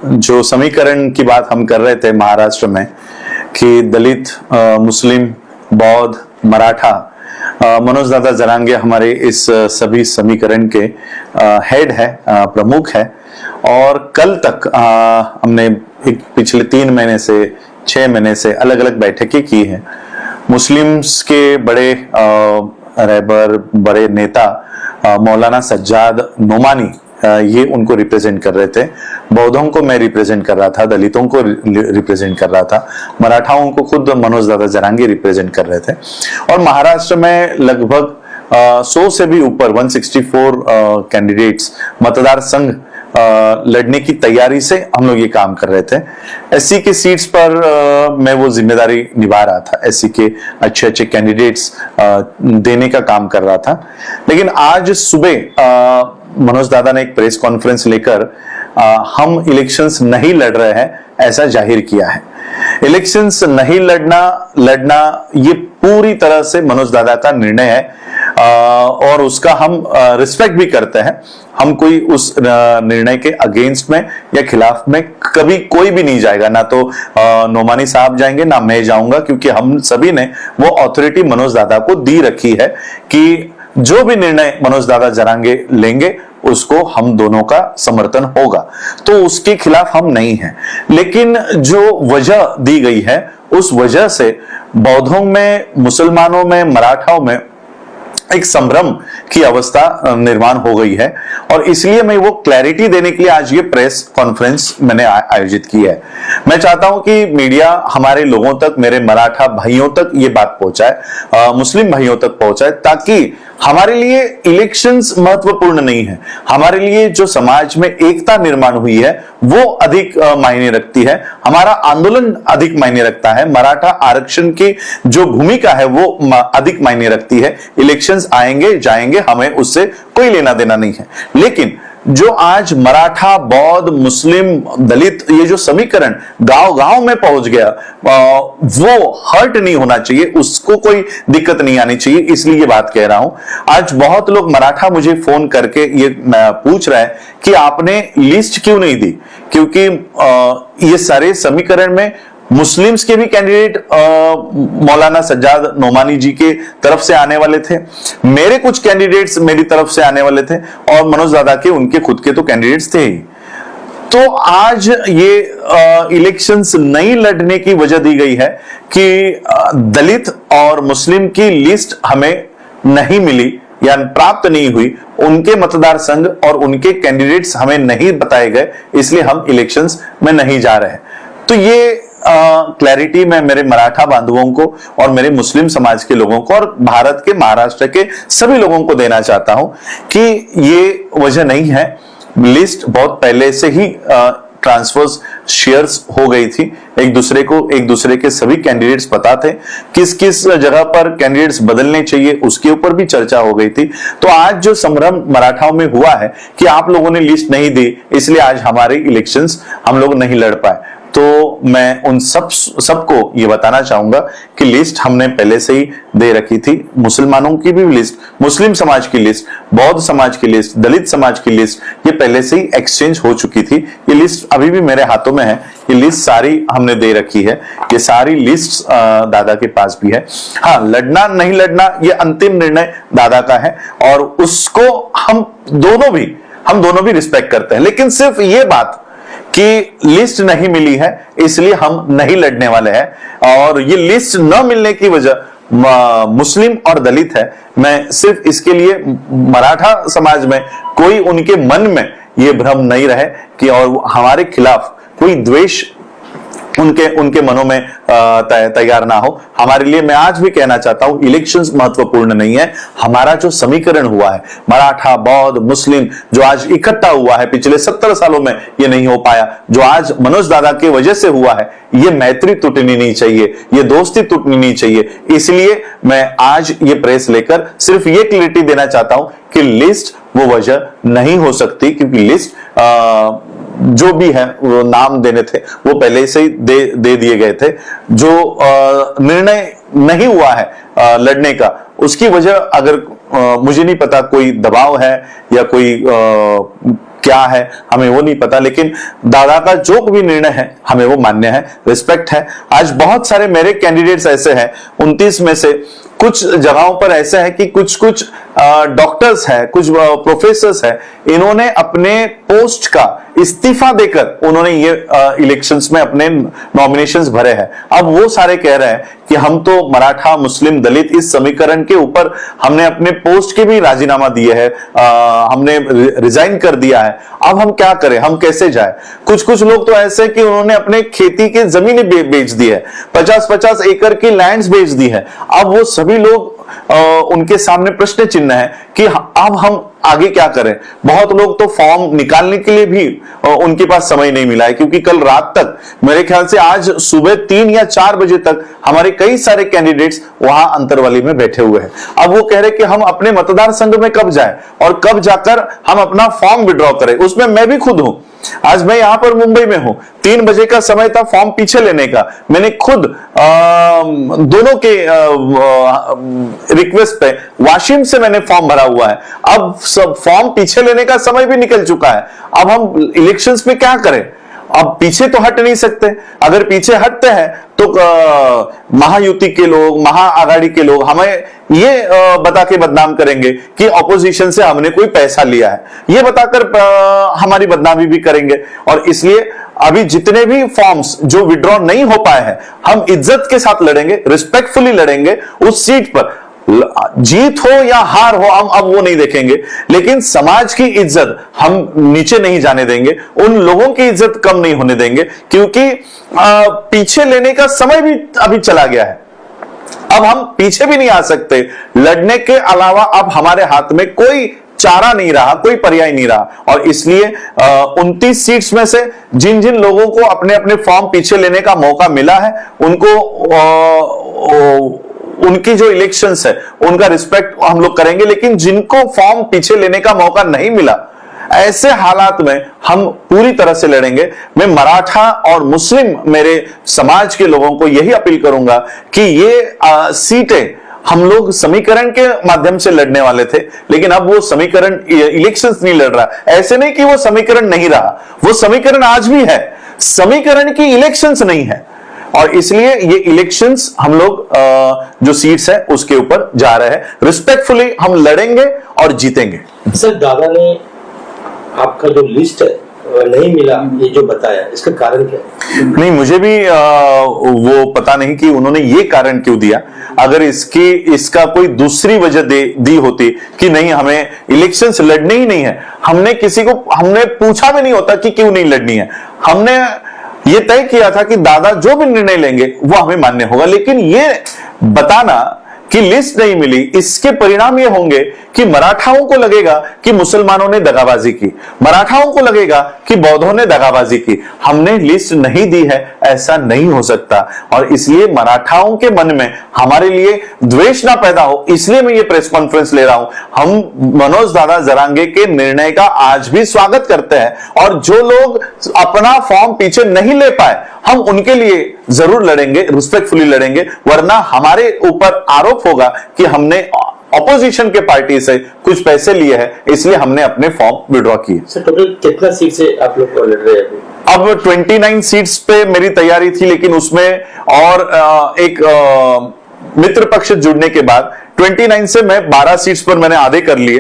जो समीकरण की बात हम कर रहे थे महाराष्ट्र में कि दलित, मुस्लिम, बौद्ध, मराठा, मनोज दादा जरांगे हमारे इस सभी समीकरण के हेड है, प्रमुख है। और कल तक हमने पिछले 3 महीने से 6 महीने से अलग अलग बैठकें की हैं। मुस्लिम्स के बड़े रहबर, बड़े नेता मौलाना सज्जाद नोमानी ये उनको रिप्रेजेंट कर रहे थे। बौद्धों को मैं रिप्रेजेंट कर रहा था, दलितों को रिप्रेजेंट कर रहा था, मराठाओं को खुद मनोज दादा जरांगे रिप्रेजेंट कर रहे थे। और महाराष्ट्र में लगभग 100 से भी ऊपर 164 कैंडिडेट्स मतदार संघ लड़ने की तैयारी से हम लोग ये काम कर रहे थे। एससी की सीट्स पर मैं वो जिम्मेदारी निभा रहा था, एससी के अच्छे अच्छे कैंडिडेट्स देने का काम कर रहा था। लेकिन आज सुबह मनोज दादा ने एक प्रेस कॉन्फ्रेंस लेकर हम इलेक्शंस नहीं लड़ रहे हैं ऐसा जाहिर किया है। इलेक्शंस नहीं लड़ना ये पूरी तरह से मनोज दादा का निर्णय है और उसका हम रिस्पेक्ट भी करते हैं। हम कोई उस निर्णय के अगेंस्ट में या खिलाफ में कभी कोई भी नहीं जाएगा, ना तो नोमानी साहब जाएंगे ना मैं जाऊंगा, क्योंकि हम सभी ने वो अथॉरिटी मनोज दादा को दी रखी है कि जो भी निर्णय मनोज दादा जरांगे लेंगे उसको हम दोनों का समर्थन होगा, तो उसके खिलाफ हम नहीं हैं। लेकिन जो वजह दी गई है उस वजह से बौद्धों में, मुसलमानों में, मराठाओं में एक संभ्रम की अवस्था निर्माण हो गई है। और इसलिए मैं वो क्लैरिटी देने के लिए आज ये प्रेस कॉन्फ्रेंस मैंने आयोजित की है। मैं चाहता हूं कि मीडिया हमारे लोगों तक, मेरे मराठा भाइयों तक ये बात पहुंचाए, मुस्लिम भाइयों तक पहुंचाए, ताकि हमारे लिए इलेक्शंस महत्वपूर्ण नहीं है। हमारे लिए जो समाज में एकता निर्माण हुई है वो अधिक मायने रखती है, हमारा आंदोलन अधिक मायने रखता है, मराठा आरक्षण की जो भूमिका है वो अधिक मायने रखती है। इलेक्शंस आएंगे जाएंगे, हमें उससे कोई लेना देना नहीं है। लेकिन जो आज मराठा, बौद्ध, मुस्लिम, दलित ये जो समीकरण गांव-गांव में पहुंच गया, वो हर्ट नहीं होना चाहिए, उसको कोई दिक्कत नहीं आनी चाहिए, इसलिए ये बात कह रहा हूं। आज बहुत लोग मराठा मुझे फोन करके ये पूछ रहे हैं कि आपने लिस्ट क्यों नहीं दी, क्योंकि ये सारे समीकरण में मुस्लिम्स के भी कैंडिडेट मौलाना सज्जाद नोमानी जी के तरफ से आने वाले थे, मेरे कुछ कैंडिडेट्स मेरी तरफ से आने वाले थे, और मनोज दादा के उनके खुद के तो कैंडिडेट्स थे ही। तो आज ये इलेक्शंस नहीं लड़ने की वजह दी गई है कि दलित और मुस्लिम की लिस्ट हमें नहीं मिली या प्राप्त नहीं हुई, उनके मतदार संघ और उनके कैंडिडेट्स हमें नहीं बताए गए, इसलिए हम इलेक्शंस में नहीं जा रहे हैं। तो ये क्लैरिटी मैं मेरे मराठा बांधवों को और मेरे मुस्लिम समाज के लोगों को और भारत के, महाराष्ट्र के सभी लोगों को देना चाहता हूं कि ये वजह नहीं है। लिस्ट बहुत पहले से ही ट्रांसफर्स, शेयर्स हो गई थी, एक दूसरे के सभी कैंडिडेट्स पता थे, किस किस जगह पर कैंडिडेट्स बदलने चाहिए उसके ऊपर भी चर्चा हो गई थी। तो आज जो संभ्रम मराठाओं में हुआ है कि आप लोगों ने लिस्ट नहीं दी, इसलिए आज हमारे इलेक्शंस हम लोग नहीं लड़ पाए, तो मैं उन सबको ये बताना चाहूंगा कि लिस्ट हमने पहले से ही दे रखी थी। मुसलमानों की भी लिस्ट, मुस्लिम समाज की लिस्ट, बौद्ध समाज की लिस्ट, दलित समाज की लिस्ट, ये पहले से ही एक्सचेंज हो चुकी थी। ये लिस्ट अभी भी मेरे हाथों में है, ये लिस्ट सारी हमने दे रखी है, ये सारी लिस्ट दादा के पास भी है। हाँ, लड़ना नहीं लड़ना ये अंतिम निर्णय दादा का है और उसको हम दोनों भी रिस्पेक्ट करते हैं। लेकिन सिर्फ ये बात कि लिस्ट नहीं मिली है इसलिए हम नहीं लड़ने वाले हैं, और ये लिस्ट न मिलने की वजह मुस्लिम और दलित है। मैं सिर्फ इसके लिए मराठा समाज में कोई उनके मन में ये भ्रम नहीं रहे कि और हमारे खिलाफ कोई द्वेष उनके मनों में तैयार ना हो। हमारे लिए मैं आज भी कहना चाहता हूं, इलेक्शंस महत्वपूर्ण नहीं है। हमारा जो समीकरण हुआ है मराठा, बौद्ध, मुस्लिम, जो आज इकट्ठा हुआ है, पिछले 70 सालों में ये नहीं हो पाया, जो आज मनोज दादा की वजह से हुआ है, ये मैत्री टूटनी नहीं चाहिए, ये दोस्ती टूटनी नहीं चाहिए। इसलिए मैं आज ये प्रेस लेकर सिर्फ ये क्लैरिटी देना चाहता हूं कि लिस्ट वो वजह नहीं हो सकती, क्योंकि लिस्ट जो भी है वो नाम देने थे वो पहले से ही दे दिए गए थे। जो निर्णय नहीं हुआ है लड़ने का, उसकी वजह अगर मुझे नहीं पता कोई दबाव है या कोई क्या है हमें वो नहीं पता, लेकिन दादा का जो भी निर्णय है हमें वो मान्य है, रिस्पेक्ट है। आज बहुत सारे मेरे कैंडिडेट्स ऐसे हैं, 29 में से कुछ जगहों पर ऐसे है कि कुछ डॉक्टर्स है, कुछ प्रोफेसर्स है, इन्होंने अपने पोस्ट का इस्तीफा देकर उन्होंने ये इलेक्शंस में अपने नॉमिनेशंस भरे हैं। अब वो सारे कह रहे हैं कि हम तो मराठा, मुस्लिम, दलित इस समीकरण के ऊपर हमने अपने पोस्ट के भी राजीनामा दिए हैं, हमने रिजाइन कर दिया है, अब हम क्या करें, हम कैसे जाए। कुछ लोग तो ऐसे कि उन्होंने अपने खेती की जमीनें बेच दी है, 50-50 एकड़ की लैंड्स बेच दी है। अब वो सभी लोग उनके सामने प्रश्न चिन्ह है कि अब हम आगे क्या करें। बहुत लोग तो फॉर्म निकालने के लिए भी उनके पास समय नहीं मिला है, क्योंकि कल रात तक, मेरे ख्याल से आज सुबह 3 या 4 बजे तक हमारे कई सारे कैंडिडेट्स वहां अंतरवाली में बैठे हुए हैं। अब वो कह रहे कि हम अपने मतदान संघ में कब जाएं और कब जाकर हम अपना फॉर्म विड्रॉ करें। उसमें मैं भी खुद हूं। आज मैं यहां पर मुंबई में हूं, 3 बजे का समय था फॉर्म पीछे लेने का। मैंने खुद दोनों के रिक्वेस्ट पे वाशिम से मैंने फॉर्म भरा हुआ है। अब सब फॉर्म पीछे लेने का समय भी निकल चुका है। अब हम इलेक्शंस में क्या करें? अब पीछे तो हट नहीं सकते। अगर पीछे हटते हैं तो महायुति के लोग, महाआघाड़ी के लोग हमें ये बता के बदनाम करेंगे कि ऑपोजिशन से हमने कोई पैसा लिया है, ये बताकर हमारी बदनामी भी करेंगे। और इसलिए अभी जितने भी फॉर्म्स जो विड्रॉ नहीं हो पाए हैं, हम इज्जत के साथ लड़ेंगे, रिस्पेक्टफुली लड़ेंगे। उस सीट पर जीत हो या हार हो हम अब वो नहीं देखेंगे, लेकिन समाज की इज्जत हम नीचे नहीं जाने देंगे, उन लोगों की इज्जत कम नहीं होने देंगे, क्योंकि पीछे लेने का समय भी अभी चला गया है। अब हम पीछे भी नहीं आ सकते। लड़ने के अलावा अब हमारे हाथ में कोई चारा नहीं रहा, कोई पर्याय नहीं रहा। और इसलिए 29 सीट्स में से जिन जिन लोगों को अपने अपने फॉर्म पीछे लेने का मौका मिला है, उनको उनकी जो इलेक्शंस है उनका रिस्पेक्ट हम लोग करेंगे। लेकिन जिनको फॉर्म पीछे लेने का मौका नहीं मिला, ऐसे हालात में हम पूरी तरह से लड़ेंगे। मैं मराठा और मुस्लिम मेरे समाज के लोगों को यही अपील करूंगा कि ये सीटें हम लोग समीकरण के माध्यम से लड़ने वाले थे, लेकिन अब वो समीकरण इलेक्शंस नहीं लड़ रहा। ऐसे नहीं कि वो समीकरण नहीं रहा, वो समीकरण आज भी है, समीकरण की इलेक्शंस नहीं है। और इसलिए ये इलेक्शंस हम लोग जो सीट्स है उसके ऊपर जा रहे हैं। रिस्पेक्टफुली हम लड़ेंगे और जीतेंगे। सर, दादा ने आपका जो लिस्ट है नहीं मिला, ये जो बताया, इसका कारण क्या है? नहीं, मुझे भी वो पता नहीं कि उन्होंने ये कारण क्यों दिया। अगर इसका कोई दूसरी वजह दी होती कि नहीं हमें इलेक्शंस लड़ने ही नहीं है, हमने पूछा भी नहीं होता कि क्यों नहीं लड़नी है। हमने ये तय किया था कि दादा जो भी निर्णय लेंगे वो हमें मान्य होगा। लेकिन ये बताना कि लिस्ट नहीं मिली, इसके परिणाम ये होंगे कि मराठाओं को लगेगा कि मुसलमानों ने दगाबाजी की, मराठाओं को लगेगा कि बौद्धों ने दगाबाजी की। हमने लिस्ट नहीं दी है, ऐसा नहीं हो सकता। और इसलिए मराठाओं के मन में हमारे लिए द्वेष ना पैदा हो, इसलिए मैं ये प्रेस कॉन्फ्रेंस ले रहा हूं। हम मनोज दादा जरांगे के निर्णय का आज भी स्वागत करते हैं, और जो लोग अपना फॉर्म पीछे नहीं ले पाए, हम उनके लिए जरूर लड़ेंगे, रिस्पेक्टफुली लड़ेंगे। वरना हमारे ऊपर आरोप होगा कि हमने ऑपोजिशन के पार्टी से कुछ पैसे लिए हैं, इसलिए हमने अपने फॉर्म विड्रॉ किए। सर, टोटल कितना सीट से आप लोग लड़ रहे हैं अभी? अब 29 सीट्स पे मेरी तैयारी थी, लेकिन उसमें और एक मित्र पक्ष जुड़ने के बाद 29 से मैं 12 सीट्स पर मैंने आधे कर लिए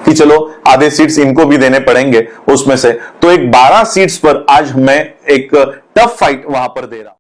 कि चलो आधे सीट्स इनको भी देने पड़ेंगे उसमें से। तो एक 12 सीट्स पर आज मैं एक टफ फाइट वहां पर दे रहा हूं।